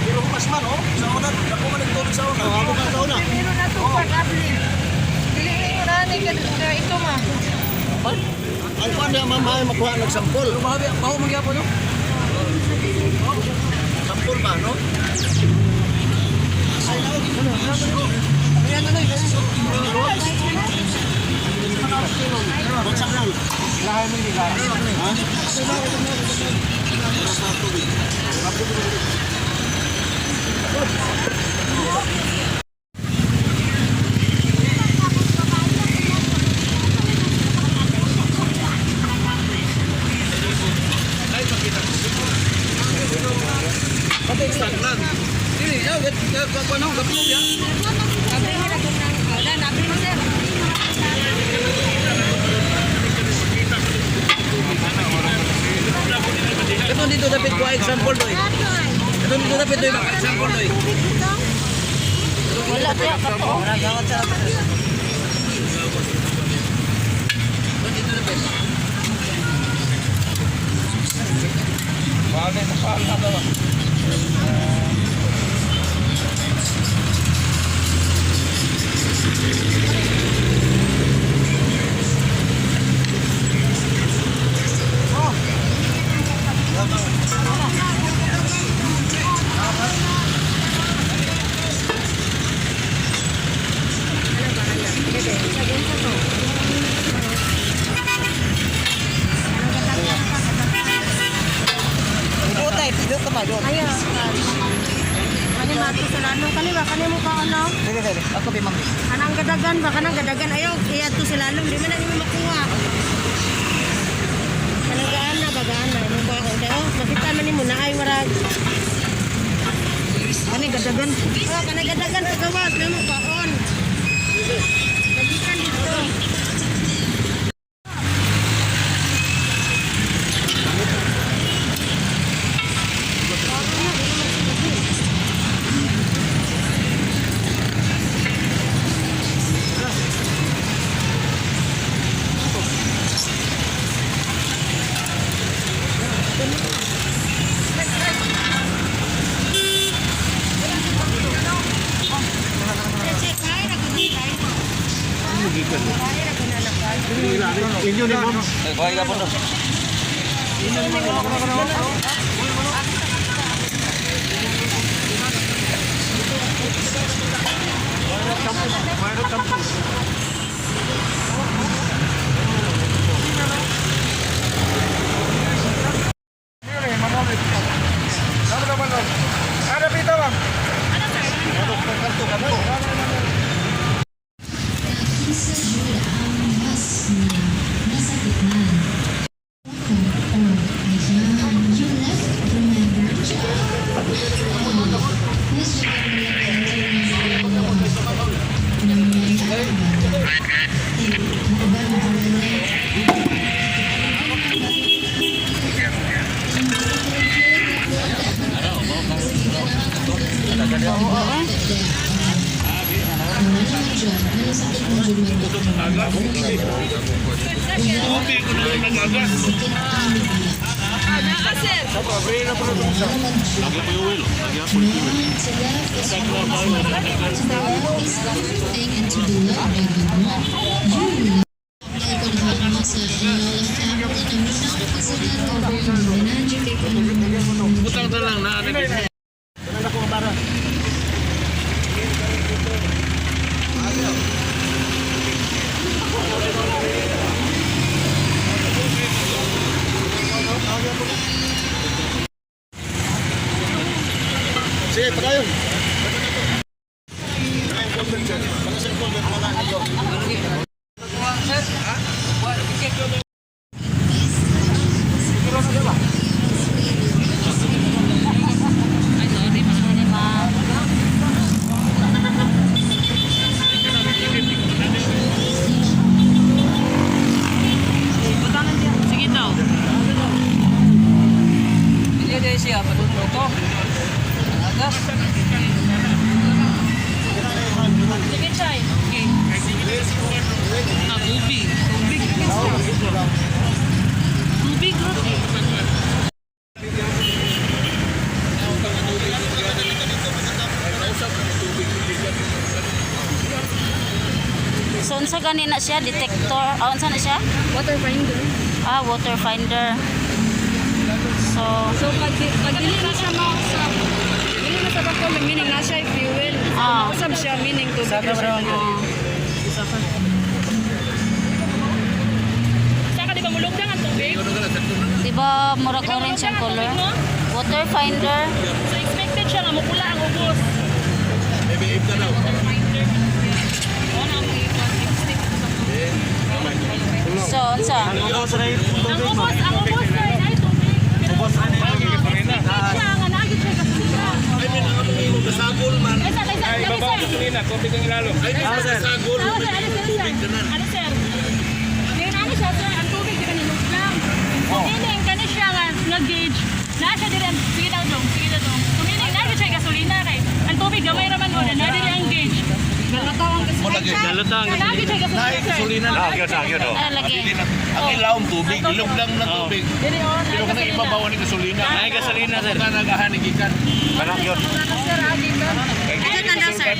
Pero humas man, oh. Sa una, ako man nagtulog sa una. Ako man sa una. Pero na ito pag-abli. Dili na yung ito ma. Ang kuhan niya mamahay makuha nagsampol. Baho magyapon, no? Sampol ba, no? Ayan na lang. Bagsak lang. Lahay mo yung lahay. Ha? Pati extra lang. Ini ya, ano, gaplo ya. Abli mo na kung nang abli mo sir. Ito dito dapat ko example doy. Ito dito dapat doy example doy. Wala pa ka po. Ora gawat sa. Dito dapat. Wala na pa na daw. Ayo. Kani matu sila ano kani mo pa ano? Sige, ako bi mangli. Anang gadagan ba kanang gadagan ayo iya to sila di man na nimo makuha. Kanang gaana bagaana mo ba ko daw makita man nimo na ay marag. Kani gadagan. Oh, kani gadagan sa gawas nimo paon. Kagikan dito. Inyo ni ma'am. Bahay ka po no. Ada pita bang? Butang lang na ano dito. Ano ko bara? Sige, pagayon. siya patututo. Agas. Sige, Chay. Okay. Tubig. Tubig. Tubig. Unsa gani na siya detector? Unsa na siya? Water finder. Water finder. So, Pag dili na siya sa dili na sa bakol, meaning na siya fuel. Usab siya meaning tubig. Saka di ba mulugdang ang tubig? di ba murag orange ang color? Water finder. So expected siya nga mukula ang ubos. Maybe if ka daw. Water finder. Oo na mo So, unsa? Ang ubos ay tubig. Ubos na niya. Siya nga nagit siya gasolina. Ay, may nakapagin mo kasagol man. Ay, Babaw ko kanina, konti kang ilalo. Ay, may kasagol. Ano sir? Ano sir? Ngayon ano siya sir? Ang tubig di ba niluglang? So meaning kani siya nga nag-gauge. Na siya dire sige daw dong. So meaning nagit siya gasolina kay. Ang tubig gamay raman mo na dire ang gauge. Galutaw ang gasolina. Galutaw ang Nagit siya gasolina. Yun. Ay, lagi. Ang ilawang tubig, ilog lang ng tubig. Dire oh. Pero kung ibabaw ni gasolina. Ay, gasolina, sir. Kung nagahanigikan. Parang yun. Sir, dito. Ganyan na daw sir.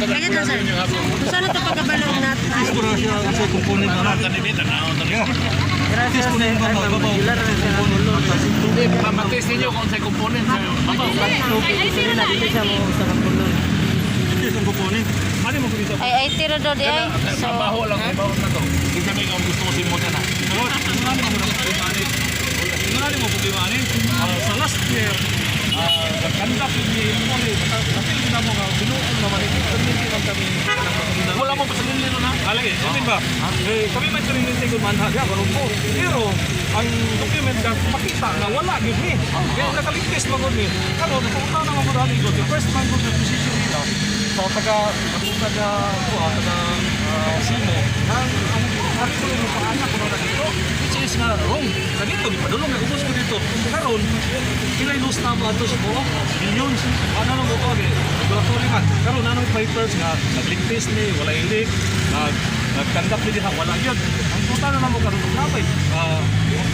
Ganyan daw sir. Saan ito pagkabalong natin? Matis ninyo kung sa component. Ay, sino na? Ay tira daw di ay. So, Baho lang, baho na to. Hindi kami kung gusto mo simutan na. Sa last year, nagkandak yung Muli, natin na mo nga, binuon naman ito, community lang kami. Wala mo pa sa nilino na. Alagi, sabihin ba? Kami may community kung manha, ganun po. Pero, ang document ka, makita na wala, give me. Kaya nakaligtis magod ni. Kano, napunta na mga dali ko, the first man ko sa position nila, sa taga Sino, ang ko yung paanak ko na dito, which is nga wrong. Ganito, di pa dulong, ubos ko dito. Karon, kilay lose na ba ito sa billions. Ano nang ito, regulatory man. Karon, anong fighters nga, nagligtis ni, wala ilik, nagkandak ni diha, wala yun. Ang puta na mo karon ng labay.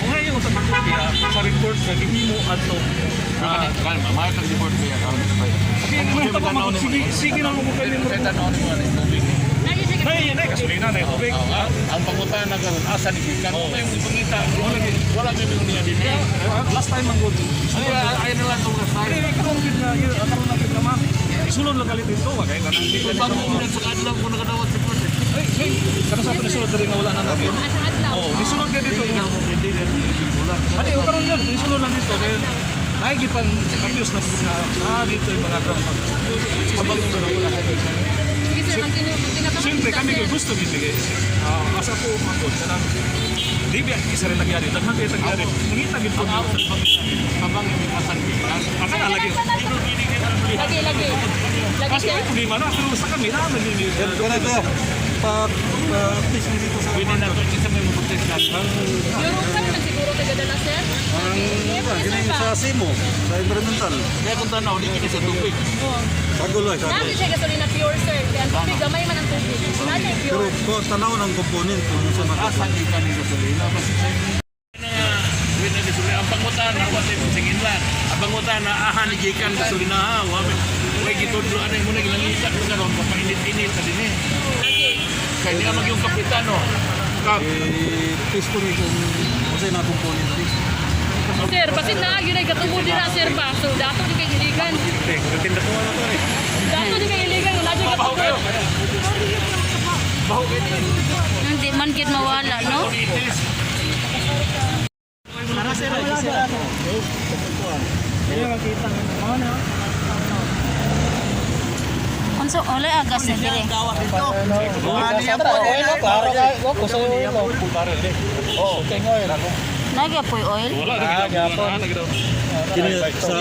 Kung ngayon sa pagkakaya, sa report, naging mo ato. Mahal ang report niya. Sige na mo kung kayo mo. Nay, gasolina na ito. Ang pangutan na gano'n, asa ni Kikan. Kung may ipangita, wala may mga niya din. Last time ang good. Ayaw nila itong kasay. Karon na kita naman. Isulod lang kalit dito, magay na nang Kung bago mo sa kadlang kung nakadawat sa report. kada sa panisulod na rin na wala na natin. Oo, isulod ka dito. Adi, karon yun, isulod lang dito. Kaya naigipang abuse na dito yung mga ground. Pabagong na wala. Siyempre, kami ko gusto bibigay. Asa po umangkot. Di ba isa rin nagyari? Daghang kayo nagyari. Nangita gid po sa Habang ipinasan Kikan. Asa na lagi. Lagi. Kasi may problema na. Pero sa kami, naman din. Please dito sa Pwede na ito. Isa may mabutis na. Yung pa naman siguro tagadala sir. Sa SIMO, sa environmental. Kaya kung tanaw, di kini sa tubig. Saguloy, Nagit siya gasolina pure sir. Kaya ang tubig gamay man ang tubig. Nagit Pero pure. ko tanaw ng component kung sa Asa ni Kikan ni gasolina. Kasi sa Win na gasolina. Ang pangutan na wala sa singinlan. Ang pangutan na ahan ni Kikan gasolina. May gitudlo. Ano yung muna gilangita. Kung gano'n, papainit-init na din eh. Kaya hindi naman yung kapitano. test ko rin kung sa na component. Sir, basin na yun ay katubo din na sir ba? So dato di kay iligan. Tinda ko na to eh. Dato di kay iligan. Wala di Baho kayo. katubo. Baho kayo din. hindi man gid mawala, no? Itis. Unsa wala agas na dire. Nagyapoy oil. Wala lagi daw. Lagi daw. Kini sa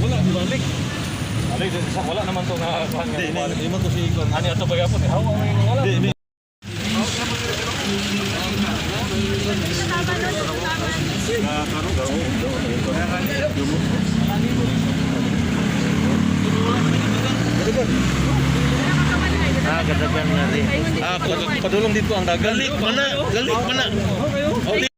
Wala balik. Wala naman to na di mo to si Ikon. Ani ato ba yapon? Hawa na yung wala. kadagan na rin. Ah, Padulong dito ang dagat. Galik mana, galik mana. Okay. Oh,